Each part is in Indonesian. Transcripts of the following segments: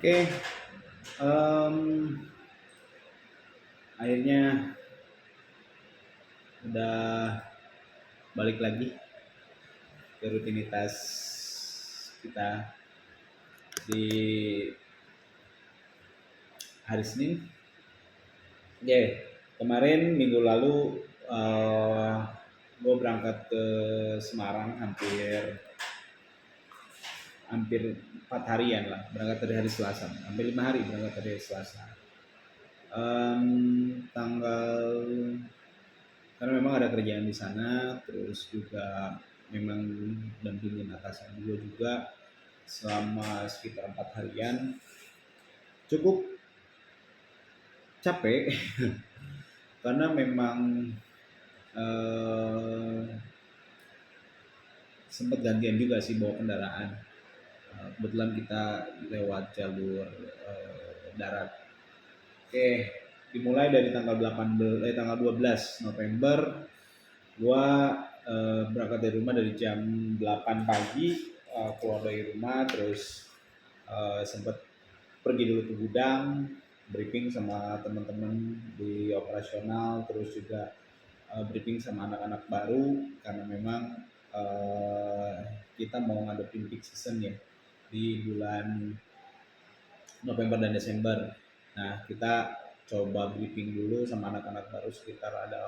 Oke, em, akhirnya udah balik lagi ke rutinitas kita di hari Senin. Oke, kemarin minggu lalu uh, gue berangkat ke Semarang hampir hampir 4 harian lah, berangkat dari hari Selasa, hampir 5 hari berangkat dari hari Selasa. Tanggal karena memang ada kerjaan di sana, terus juga memang dampingin atasan gue juga selama sekitar 4 harian, cukup capek karena memang eh, sempat gantian juga sih bawa kendaraan. Kebetulan kita lewat jalur darat. Oke, dimulai dari tanggal 12 November gua berangkat dari rumah dari jam 8 pagi, keluar dari rumah, terus sempat pergi dulu ke gudang, briefing sama teman-teman di operasional, terus juga briefing sama anak-anak baru karena memang kita mau ngadepin peak season ya di bulan November dan Desember. Nah, kita coba briefing dulu sama anak-anak baru, sekitar ada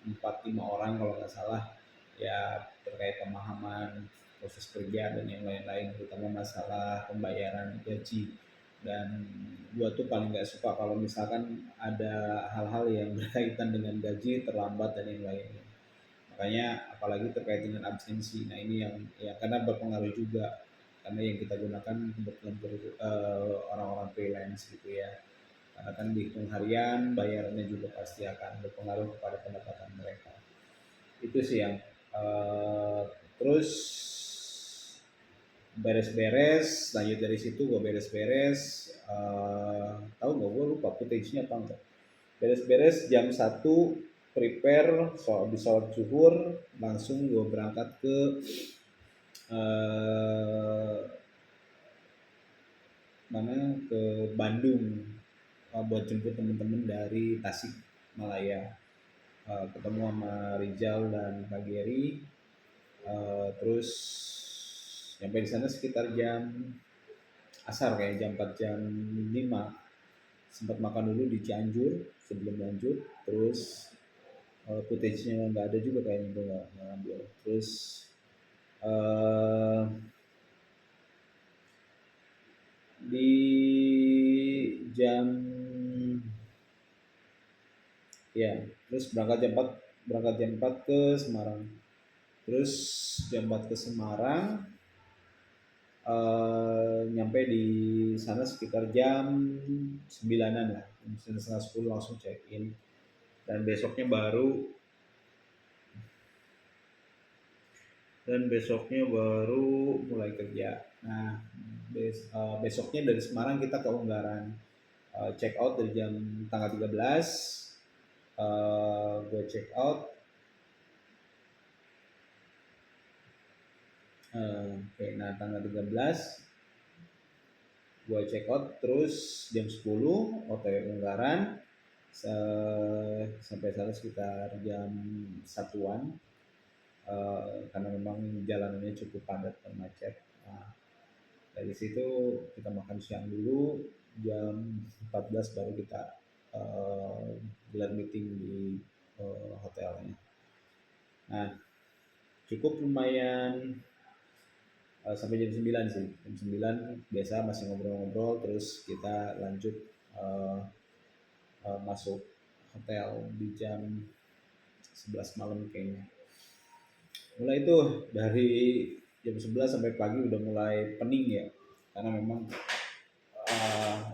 4-5 orang kalau nggak salah, ya terkait pemahaman proses kerja dan yang lain-lain, terutama masalah pembayaran gaji. Dan gua tuh paling nggak suka kalau misalkan ada hal-hal yang berkaitan dengan gaji terlambat dan yang lainnya. Makanya apalagi terkait dengan absensi. Nah ini yang ya karena berpengaruh juga karena yang kita gunakan kebetulan orang-orang freelance gitu ya. Karena kan dihitung harian, bayarannya juga pasti akan berpengaruh kepada pendapatan mereka. Itu sih yang terus beres-beres, lanjut dari situ gue beres-beres, tahu nggak, gue lupa footage-nya apa enggak. Beres-beres jam 1, prepare soal di sholat zuhur, langsung gue berangkat ke eh, mana ke Bandung, buat jemput temen-temen dari Tasik Malaya. Ketemu sama Rizal dan Pak Geri. Terus sampai di sana sekitar jam asar, kayak jam 4 jam 5. Sempat makan dulu di Cianjur sebelum lanjut. Terus footage-nya nggak ada juga kayaknya, gue nggak ngambil. Terus uh, di jam ya terus berangkat jam 4 ke Semarang. Terus jam 4 ke Semarang, nyampe di sana sekitar jam 9-an lah, jam 9:30 langsung check in. Dan besoknya baru mulai kerja. Nah, besoknya dari Semarang kita ke Ungaran, check out dari tanggal 13. Gue check out nah tanggal 13 gue check out, terus jam 10 OTW Ungaran, sampai sana sekitar jam 1-an, karena memang jalanannya cukup padat dan macet. Nah, dari situ kita makan siang dulu, jam 14 baru kita gelar meeting di hotelnya. Nah, cukup lumayan, sampai jam 9 sih. Jam 9 biasa masih ngobrol-ngobrol, terus kita lanjut masuk hotel di jam 11 malam kayaknya. Mulai itu dari jam 11 sampai pagi udah mulai pening ya, karena memang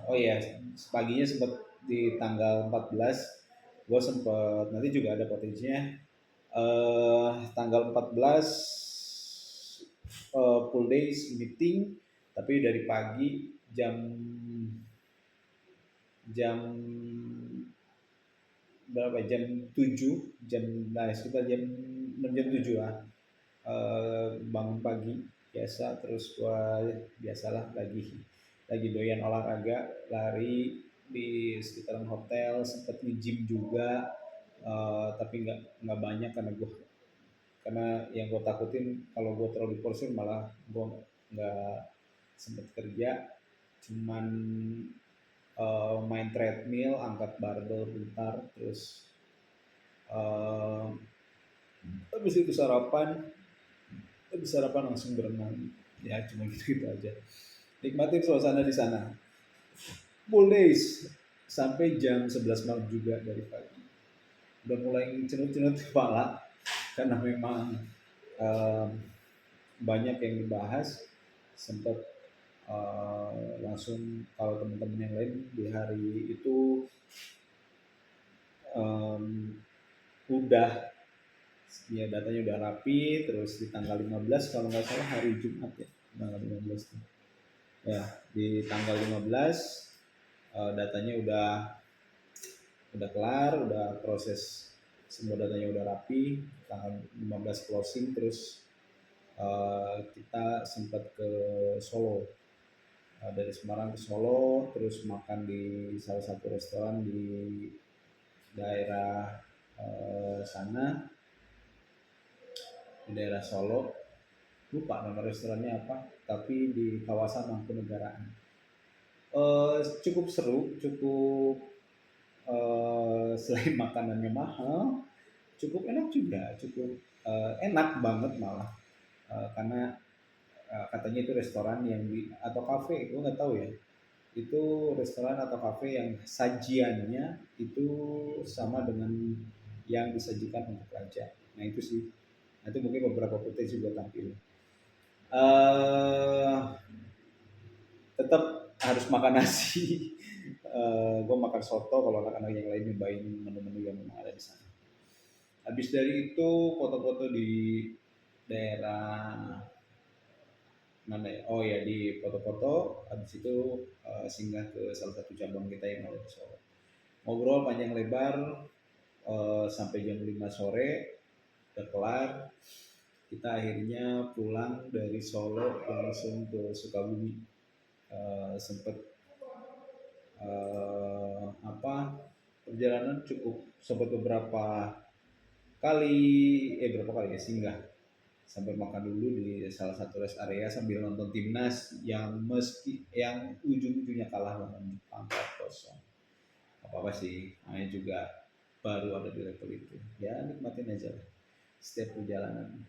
oh iya, paginya sempat di tanggal 14 gue sempet, nanti juga ada potensinya, tanggal 14 full days meeting, tapi dari pagi jam jam berapa, sekitar jam 6 jam 7 lah, bangun pagi biasa. Terus gua biasalah lagi lagi doyan olahraga, lari di sekitaran hotel, sempet nge-gym juga, tapi nggak banyak karena yang gue takutin kalau gue terlalu diporsir malah gue nggak sempet kerja, cuman main treadmill, angkat barbel bentar, terus eh, habis itu sarapan langsung berenang, ya cuma gitu aja. Nikmatin suasana di sana full days sampai jam 11 malam juga dari pagi. Udah mulai cenut-cenut kepala karena memang um, banyak yang dibahas. Sempat langsung kalau teman-teman yang lain di hari itu um, udah ya datanya udah rapi, terus di tanggal 15 kalau nggak salah hari Jumat ya, tanggal 15 ya, di tanggal 15 datanya udah kelar, udah proses semua datanya udah rapi, tanggal 15 closing, terus kita sempat ke Solo, dari Semarang ke Solo, terus makan di salah satu restoran di daerah sana, di daerah Solo, lupa nama restorannya apa, tapi di kawasan Mangkunegaran. Cukup seru, cukup selain makanannya mahal, cukup enak juga, cukup enak banget malah. Karena katanya itu restoran yang atau kafe, gue nggak tahu ya, itu restoran atau kafe yang sajiannya itu sama dengan yang disajikan untuk raja. Nah itu sih, nanti mungkin beberapa potensi juga tampil. uh, Tetap harus makan nasi. Gue makan soto, kalau anak-anak yang lain nyobain menu-menu yang memang ada di sana. Habis dari itu foto-foto di daerah mana ya? Oh ya, di foto-foto. Habis itu singgah ke salah satu cabang kita yang ada di Solo. Ngobrol panjang lebar sampai jam 5 sore, udah kelar. Kita akhirnya pulang dari Solo langsung ke Sukabumi. Sempet apa perjalanan cukup sempat beberapa kali berapa kali ya singgah, sampai makan dulu di salah satu rest area sambil nonton timnas yang ujung-ujungnya kalah lawan Jepang 4-0. Apa sih, namanya juga baru ada di level itu, ya nikmatin aja lah setiap perjalanan.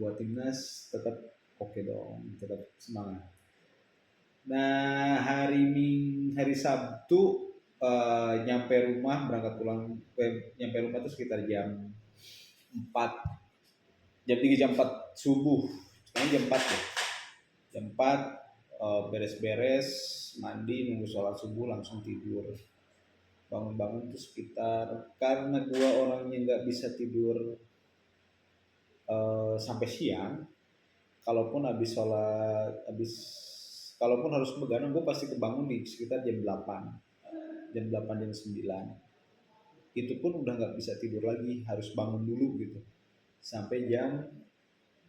Buat timnas tetap oke dong, tetap semangat. Nah, hari Sabtu nyampe rumah, berangkat pulang, nyampe rumah tuh sekitar jam 4, jam 4 subuh, sekarang jam 4 ya. Jam 4 beres-beres, mandi, nunggu sholat subuh, langsung tidur. Bangun-bangun tuh sekitar, karena gua orangnya nggak bisa tidur sampai siang, kalaupun kalaupun harus begadang, gue pasti kebangun di sekitar jam 8 jam 9. Itu pun udah nggak bisa tidur lagi, harus bangun dulu gitu sampai jam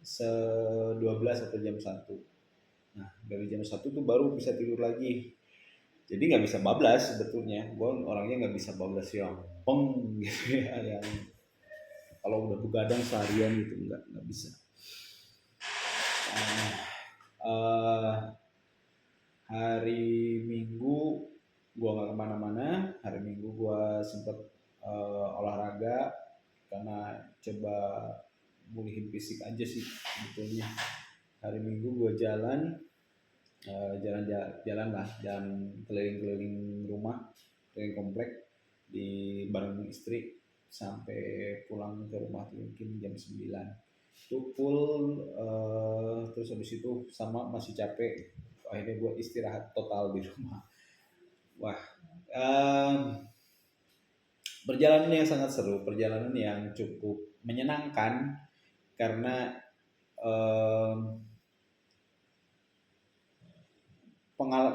12 atau jam 1. Nah dari jam 1 tuh baru bisa tidur lagi, jadi nggak bisa bablas sebetulnya. Gue orangnya nggak bisa bablas yang peng gitu ya, yang kalau udah begadang seharian gitu nggak bisa. Nah, uh, hari Minggu gua nggak kemana-mana. Hari Minggu gua sempet olahraga karena coba mulihin fisik aja sih sebetulnya. Hari Minggu gua jalan lah, jalan keliling-keliling rumah, keliling komplek di bareng istri sampai pulang ke rumah tuh mungkin jam 9 itu full. Terus habis itu sama masih capek, akhirnya gue istirahat total di rumah. Wah, perjalanan yang sangat seru, perjalanan yang cukup menyenangkan karena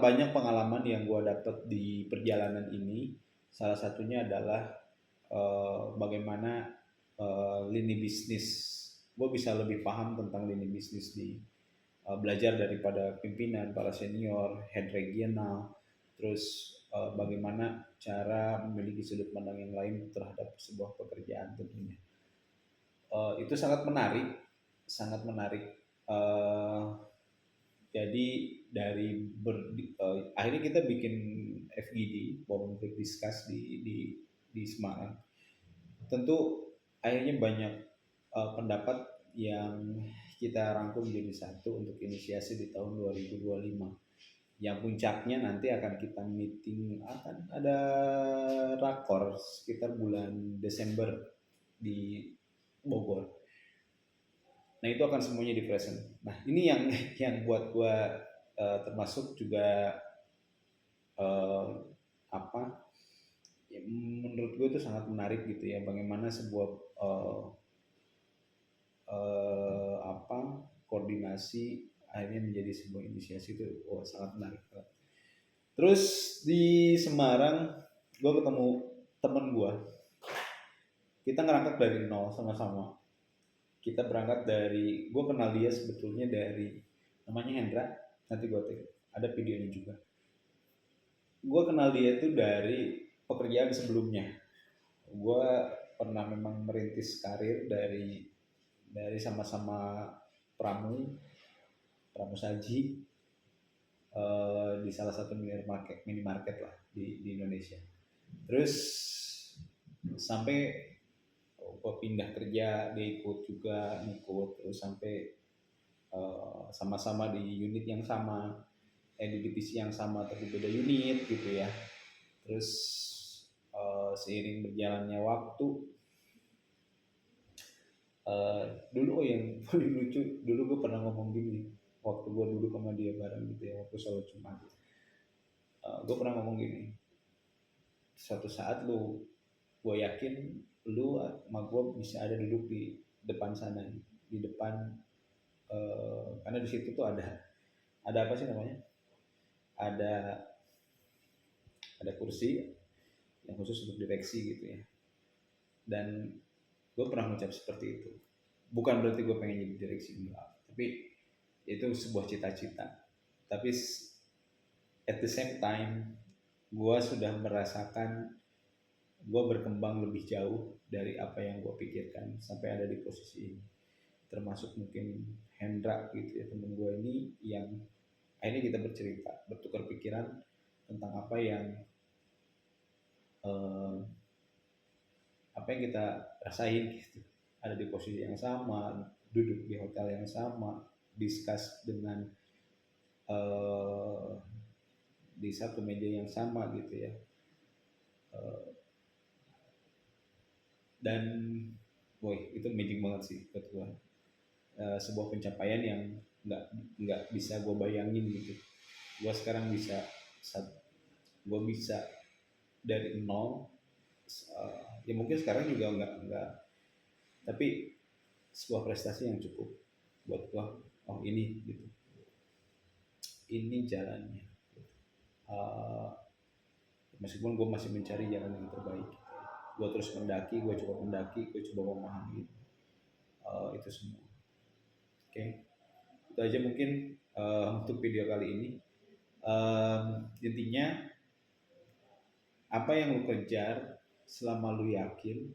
banyak pengalaman yang gue dapet di perjalanan ini. Salah satunya adalah bagaimana lini bisnis, gue bisa lebih paham tentang lini bisnis belajar daripada pimpinan, para senior, head regional, terus bagaimana cara memiliki sudut pandang yang lain terhadap sebuah pekerjaan tentunya. Itu sangat menarik, sangat menarik. Eh, jadi dari akhirnya kita bikin FGD, Forum Group Discuss di Semarang. Tentu akhirnya banyak pendapat yang kita rangkum jadi satu untuk inisiasi di tahun 2025. Yang puncaknya nanti akan kita meeting, akan ada rakor sekitar bulan Desember di Bogor. Nah itu akan semuanya di present. Nah ini yang yang buat gua termasuk juga uh, apa? Ya, menurut gue itu sangat menarik gitu ya. Bagaimana sebuah koordinasi akhirnya menjadi sebuah inisiasi itu sangat menarik. Terus di Semarang gue ketemu temen gue. Kita ngerangkak dari nol sama-sama. Kita berangkat dari, gue kenal dia sebetulnya dari, namanya Hendra, nanti gue tag, ada videonya juga. Gue kenal dia itu dari pekerjaan sebelumnya. Gue pernah memang merintis karir dari sama-sama pramu saji di salah satu minimarket lah di Indonesia. Terus sampai gue pindah kerja, dia ikut juga ngikut, terus sampai sama-sama di unit yang sama, di divisi yang sama tapi beda unit gitu ya. Terus seiring berjalannya waktu, dulu yang paling lucu, dulu gue pernah ngomong gini waktu gue duduk sama dia bareng gitu ya, waktu sholat Jumat. Gue pernah ngomong gini, suatu saat gue yakin lu sama gue bisa ada duduk di depan sana, di depan, karena di situ tuh ada apa sih namanya, ada kursi yang khusus untuk direksi gitu ya. Dan gue pernah mengucap seperti itu, bukan berarti gue pengen jadi direksi enggak, tapi itu sebuah cita-cita. Tapi at the same time gue sudah merasakan gue berkembang lebih jauh dari apa yang gue pikirkan sampai ada di posisi ini. Termasuk mungkin Hendra gitu ya, temen gue ini, yang akhirnya kita bercerita, bertukar pikiran tentang eh, apa yang kita rasain gitu. Ada di posisi yang sama, duduk di hotel yang sama, discuss dengan eh, di satu meja yang sama gitu ya. Dan boy, itu amazing banget sih buat gue. Sebuah pencapaian yang nggak bisa gue bayangin gitu. Gue sekarang bisa, gue bisa dari nol, ya mungkin sekarang juga nggak, tapi sebuah prestasi yang cukup buat gue. Oh ini gitu, ini jalannya. Uh, Meskipun gue masih mencari jalan yang terbaik, gue terus mendaki, gue coba mendaki, gue coba memahami itu semua. Oke, itu aja mungkin untuk video kali ini. Intinya apa yang lu kejar, selama lu yakin,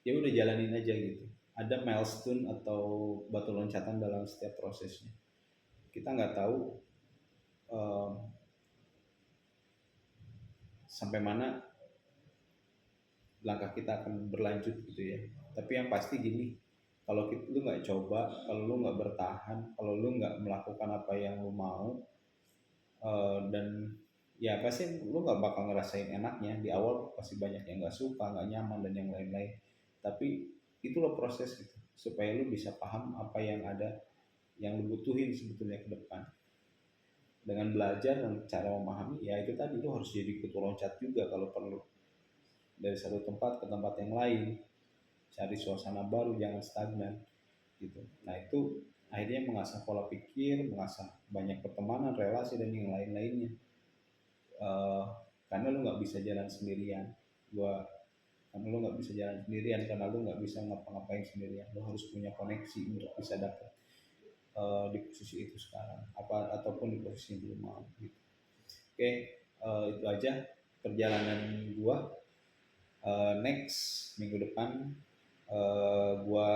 ya udah jalanin aja gitu. Ada milestone atau batu loncatan dalam setiap prosesnya. Kita nggak tahu sampai mana langkah kita akan berlanjut gitu ya. Tapi yang pasti gini, kalau lu nggak coba, kalau lu nggak bertahan, kalau lu nggak melakukan apa yang lu mau, dan ya pasti lu nggak bakal ngerasain enaknya. Di awal pasti banyak yang nggak suka, nggak nyaman, dan yang lain-lain. Tapi itulah proses gitu, supaya lu bisa paham apa yang ada, yang lu butuhin sebetulnya ke depan. Dengan belajar dan cara memahami, ya itu tadi, lu harus jadi kutu loncat juga kalau perlu, dari satu tempat ke tempat yang lain, cari suasana baru, jangan stagnan gitu. Nah itu akhirnya mengasah pola pikir, mengasah banyak pertemanan, relasi, dan yang lain-lainnya. Karena lu nggak bisa jalan sendirian. Gua karena lo nggak bisa jalan sendirian, karena lo nggak bisa ngapa-ngapain sendirian, lo harus punya koneksi untuk bisa dapat di posisi itu sekarang, apa ataupun di posisi yang belum mau gitu. Oke, itu aja perjalanan gua. Next minggu depan gua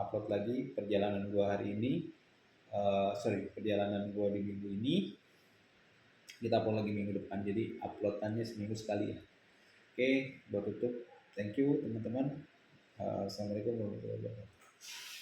upload lagi perjalanan gua hari ini. Perjalanan gua di minggu ini. Kita upload lagi minggu depan, jadi uploadannya seminggu sekali ya. Oke, buat tutup. Thank you teman-teman. Assalamualaikum warahmatullahi wabarakatuh.